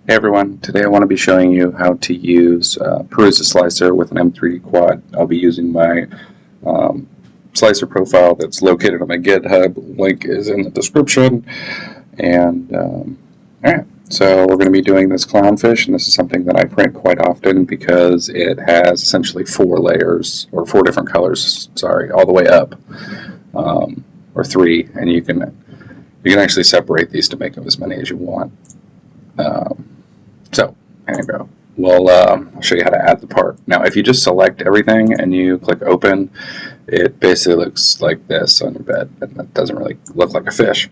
Hey everyone, today I want to be showing you how to use PrusaSlicer with an M3D Quad. I'll be using my slicer profile that's located on my GitHub. Link is in the description. And alright, so we're going to be doing this clownfish, and this is something that I print quite often because it has essentially 4 layers, or 4 different colors, sorry, all the way up, or 3, and you can actually separate these to make them as many as you want. So, there you go. Well, I'll show you how to add the part. Now, if you just select everything and you click open, it basically looks like this on your bed, and that doesn't really look like a fish.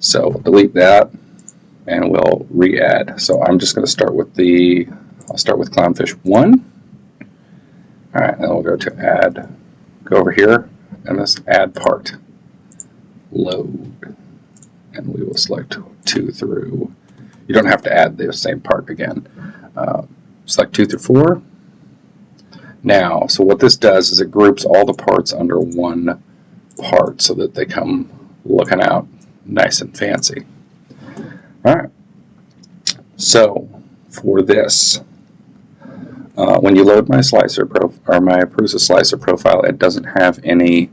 So, we'll delete that, and we'll re-add. So, I'm just going to start with I'll start with Clownfish 1. Alright, then we'll go to add, go over here, and this add part. Load. And we will select 2 through. You don't have to add the same part again. Select 2 through 4. Now, so what this does is it groups all the parts under one part so that they come looking out nice and fancy. Alright, so for this, when you load my slicer or my PrusaSlicer profile, it doesn't have any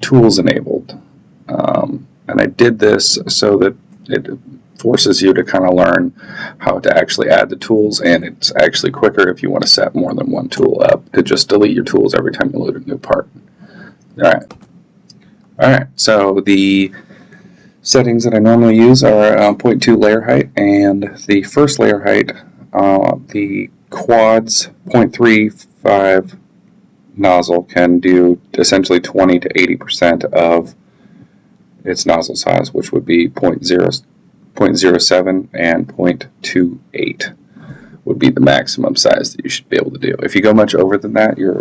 tools enabled. And I did this so that it forces you to kind of learn how to actually add the tools, and it's actually quicker if you want to set more than one tool up to just delete your tools every time you load a new part. Alright, so the settings that I normally use are 0.2 layer height, and the first layer height, the Quad's 0.35 nozzle can do essentially 20 to 80% of its nozzle size, which would be 0.07 and 0.28 would be the maximum size that you should be able to do. If you go much over than that, you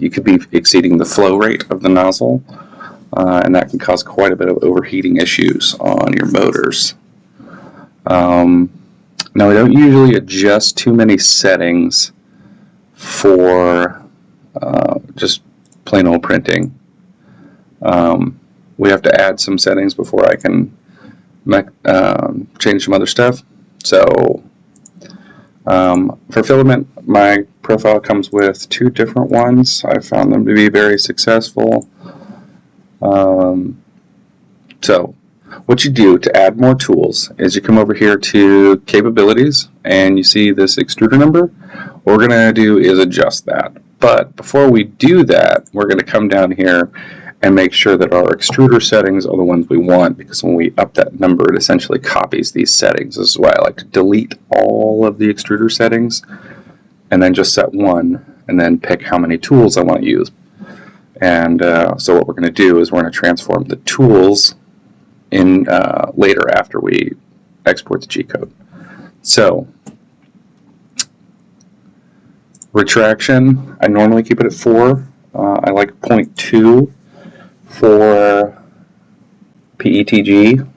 could be exceeding the flow rate of the nozzle, and that can cause quite a bit of overheating issues on your motors. Now, we don't usually adjust too many settings for just plain old printing. We have to add some settings before I can change some other stuff. So for filament, my profile comes with 2 different ones. I found them to be very successful. So what you do to add more tools is you come over here to capabilities, and you see this extruder number. What we're going to do is adjust that. But before we do that, we're going to come down here and make sure that our extruder settings are the ones we want, because when we up that number, it essentially copies these settings. This is why I like to delete all of the extruder settings and then just set one and then pick how many tools I want to use. And so what we're going to do is we're going to transform the tools in later after we export the G-code. So retraction, I normally keep it at 4. I like 0.2 for PETG.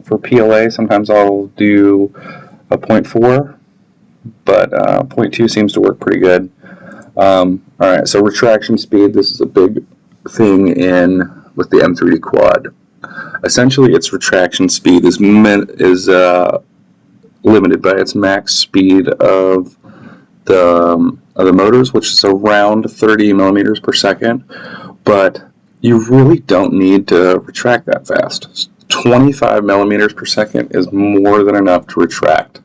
For PLA, sometimes I'll do a 0.4, but 0.2 seems to work pretty good. Alright, so retraction speed, this is a big thing with the M3D Quad. Essentially, its retraction speed is limited by its max speed of the motors, which is around 30 millimeters per second, but you really don't need to retract that fast. 25 millimeters per second is more than enough to retract.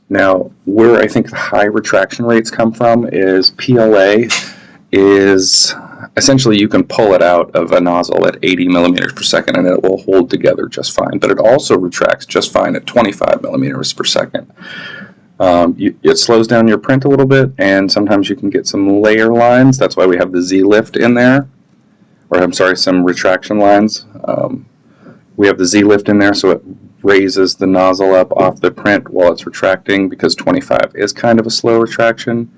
Now, where I think the high retraction rates come from is PLA is essentially you can pull it out of a nozzle at 80 millimeters per second and it will hold together just fine, but it also retracts just fine at 25 millimeters per second. It slows down your print a little bit, and sometimes you can get some layer lines. That's why we have the Z-lift in there, or I'm sorry, some retraction lines. We have the Z-lift in there, so it raises the nozzle up off the print while it's retracting, because 25 is kind of a slow retraction.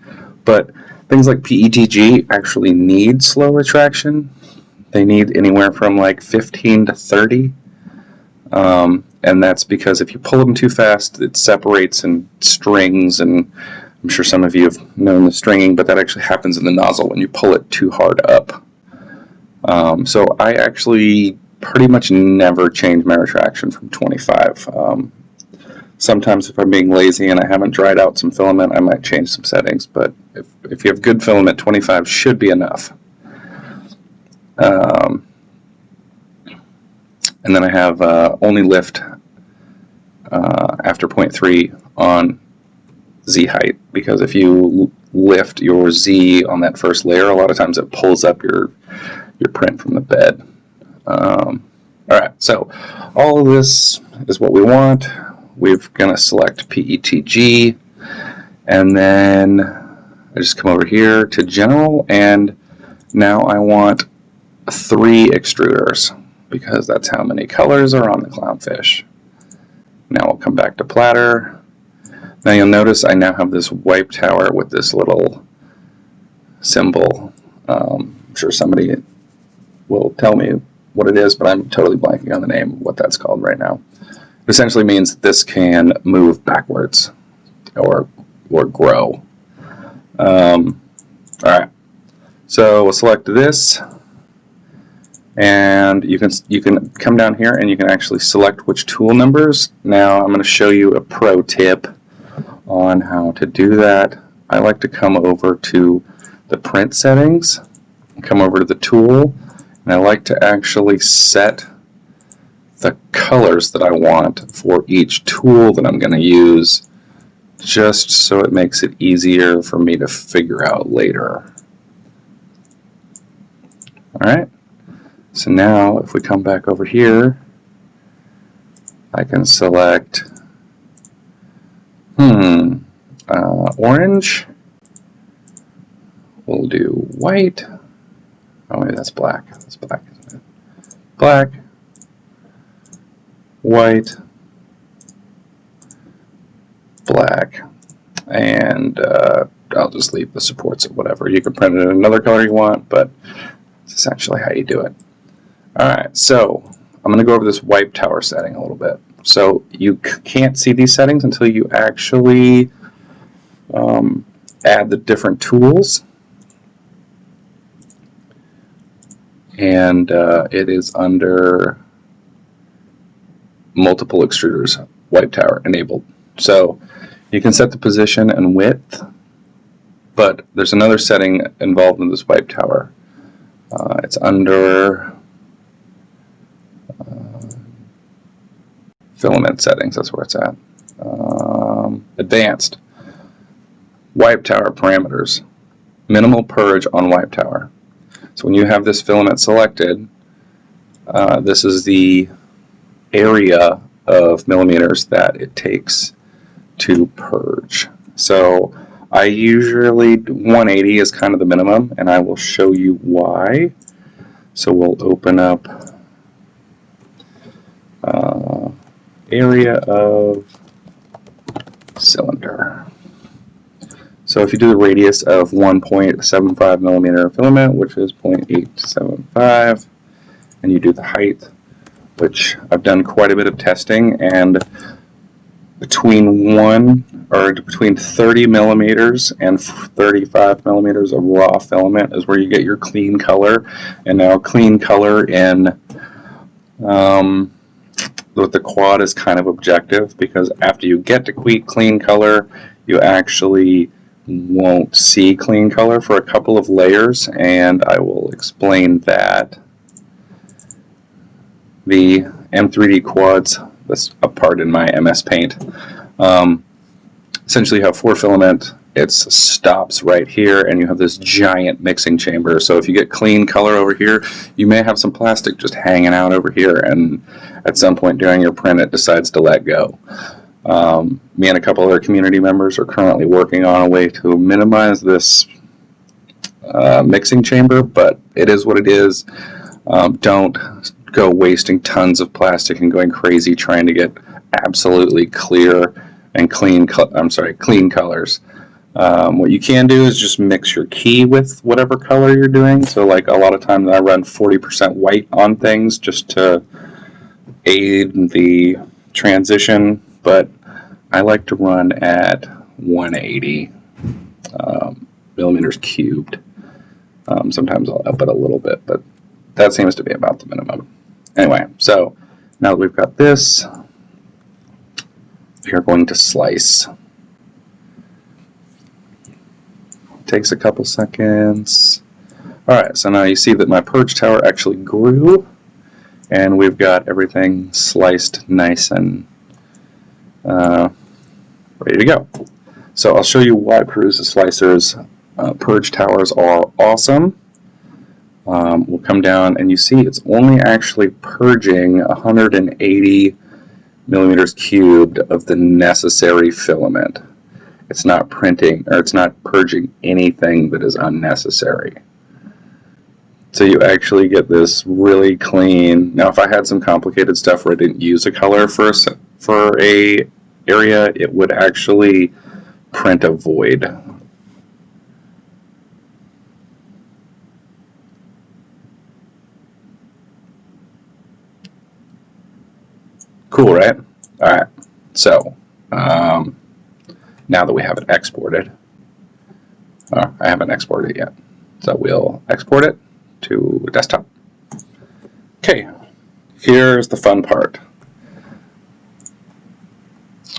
But things like PETG actually need slow retraction. They need anywhere from like 15 to 30. And that's because if you pull them too fast, it separates and strings, and I'm sure some of you have known the stringing, but that actually happens in the nozzle when you pull it too hard up. So I actually pretty much never change my retraction from 25. Sometimes if I'm being lazy and I haven't dried out some filament, I might change some settings, but if you have good filament, 25 should be enough. And then I have only lift after 0.3 on Z height, because if you lift your Z on that first layer, a lot of times it pulls up your print from the bed. Alright, so all of this is what we want. We're going to select PETG, and then I just come over here to General, and now I want 3 extruders, because that's how many colors are on the clownfish. Now we'll come back to platter. Now you'll notice I now have this wipe tower with this little symbol. I'm sure somebody will tell me what it is, but I'm totally blanking on the name of what that's called right now. It essentially means that this can move backwards or grow. Alright, so we'll select this, and you can come down here and you can actually select which tool numbers. Now I'm going to show you a pro tip on how to do that. I like to come over to the print settings, come over to the tool, and I like to actually set the colors that I want for each tool that I'm going to use, just so it makes it easier for me to figure out later. Alright, so now if we come back over here, I can select orange. We'll do white. Oh wait, that's black. That's black, isn't it? Black, white, black, and I'll just leave the supports at whatever. You can print it in another color you want, but it's essentially how you do it. Alright, so I'm going to go over this wipe tower setting a little bit. So you can't see these settings until you actually add the different tools. And it is under multiple extruders, wipe tower enabled. So you can set the position and width, but there's another setting involved in this wipe tower. It's under filament settings, that's where it's at. Advanced wipe tower parameters, minimal purge on wipe tower. So when you have this filament selected, this is the area of millimeters that it takes to purge. So I usually, 180 is kind of the minimum, and I will show you why. So we'll open up area of cylinder. So if you do the radius of 1.75 millimeter filament, which is 0.875, and you do the height, which I've done quite a bit of testing, and between 30 millimeters and 35 millimeters of raw filament is where you get your clean color. And now clean color in with the quad is kind of objective, because after you get to clean color, you actually won't see clean color for a couple of layers, and I will explain that. The M3D quads, that's a part in my MS Paint, essentially you have 4 filament. It stops right here, and you have this giant mixing chamber. So if you get clean color over here, you may have some plastic just hanging out over here, and at some point during your print it decides to let go. Me and a couple other community members are currently working on a way to minimize this mixing chamber, but it is what it is. Don't go wasting tons of plastic and going crazy trying to get absolutely clear and clean colors. What you can do is just mix your key with whatever color you're doing. So like a lot of times I run 40% white on things just to aid the transition, but I like to run at 180 millimeters cubed. Sometimes I'll up it a little bit, but that seems to be about the minimum. Anyway, so now that we've got this, we are going to slice. Takes a couple seconds. Alright, so now you see that my purge tower actually grew, and we've got everything sliced nice and ready to go. So I'll show you why PrusaSlicer's purge towers are awesome. We'll come down and you see it's only actually purging 180 millimeters cubed of the necessary filament. It's not printing, or it's not purging anything that is unnecessary. So you actually get this really clean. Now if I had some complicated stuff where I didn't use a color for a area, it would actually print a void. Cool, right? Alright, so now that we have it exported, I haven't exported it yet, so we'll export it to desktop. Okay, here's the fun part.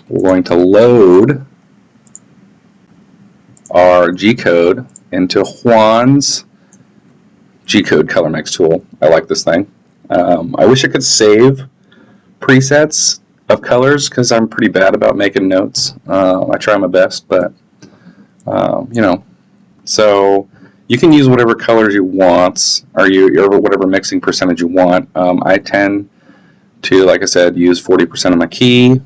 We're going to load our G-code into Juan's G-code color mix tool. I like this thing. I wish I could save presets of colors because I'm pretty bad about making notes. I try my best, but you know, so you can use whatever colors you want, or whatever mixing percentage you want. I tend to, like I said, use 40% of my key.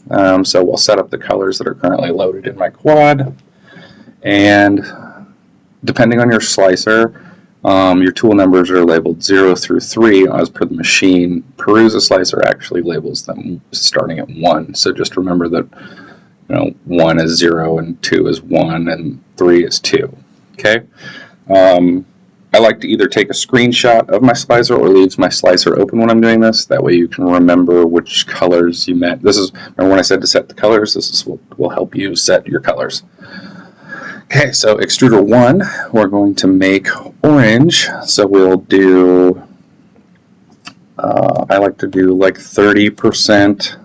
So we'll set up the colors that are currently loaded in my quad, and depending on your slicer, your tool numbers are labeled 0 through 3 as per the machine. PrusaSlicer actually labels them starting at 1. So just remember that 1 is 0 and 2 is 1 and 3 is 2. Okay. I like to either take a screenshot of my slicer or leave my slicer open when I'm doing this. That way you can remember which colors you meant. Remember when I said to set the colors? This is what will help you set your colors. Okay, so extruder 1, we're going to make orange. So we'll do, I like to do like 30%,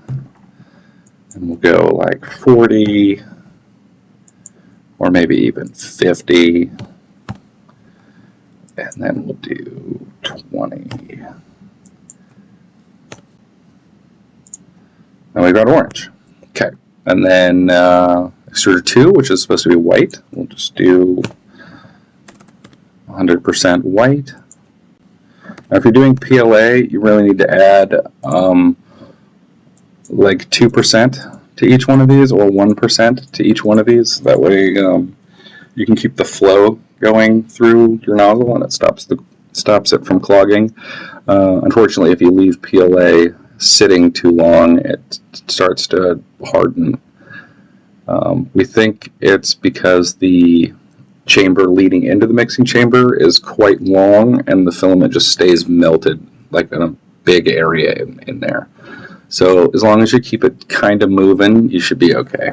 and we'll go like 40, or maybe even 50, and then we'll do 20. And we've got orange. Okay, and then extruder 2, which is supposed to be white, we'll just do 100% white. Now if you're doing PLA, you really need to add like 2% to each one of these, or 1% to each one of these. That way you can keep the flow going through your nozzle, and it stops it from clogging. Unfortunately, if you leave PLA sitting too long, it starts to harden. We think it's because the chamber leading into the mixing chamber is quite long, and the filament just stays melted like in a big area in there. So as long as you keep it kind of moving, you should be okay.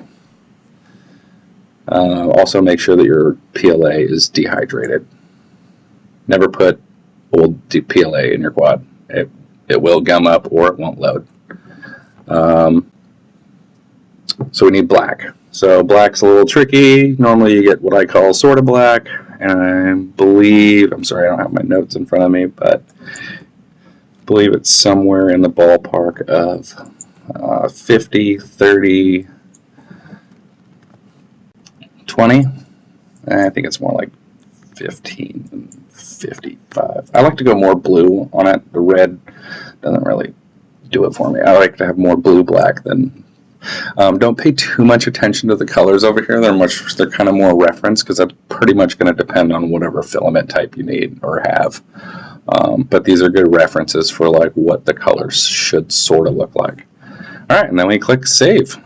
Also make sure that your PLA is dehydrated. Never put old PLA in your quad. It will gum up or it won't load. So we need black. So black's a little tricky. Normally you get what I call sort of black, and I believe, I'm sorry I don't have my notes in front of me, but I believe it's somewhere in the ballpark of 50, 30, 20. I think it's more like 15 and 55. I like to go more blue on it. The red doesn't really do it for me. I like to have more blue-black than... don't pay too much attention to the colors over here. They're kind of more reference, because that's pretty much going to depend on whatever filament type you need or have. But these are good references for like what the colors should sort of look like. All right, and then we click Save.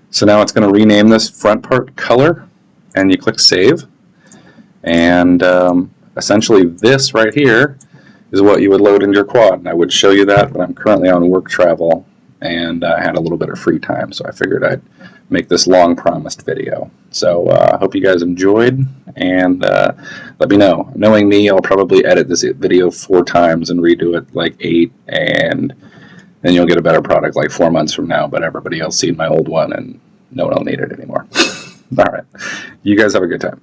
So now it's going to rename this front part color, and you click Save. And essentially this right here is what you would load into your quad. And I would show you that, but I'm currently on work travel, and I had a little bit of free time, so I figured I'd make this long promised video. So I hope you guys enjoyed, and let me know. Knowing me, I'll probably edit this video 4 times and redo it like 8, and then you'll get a better product like 4 months from now, but everybody else seen my old one and no one will need it anymore. All right. You guys have a good time.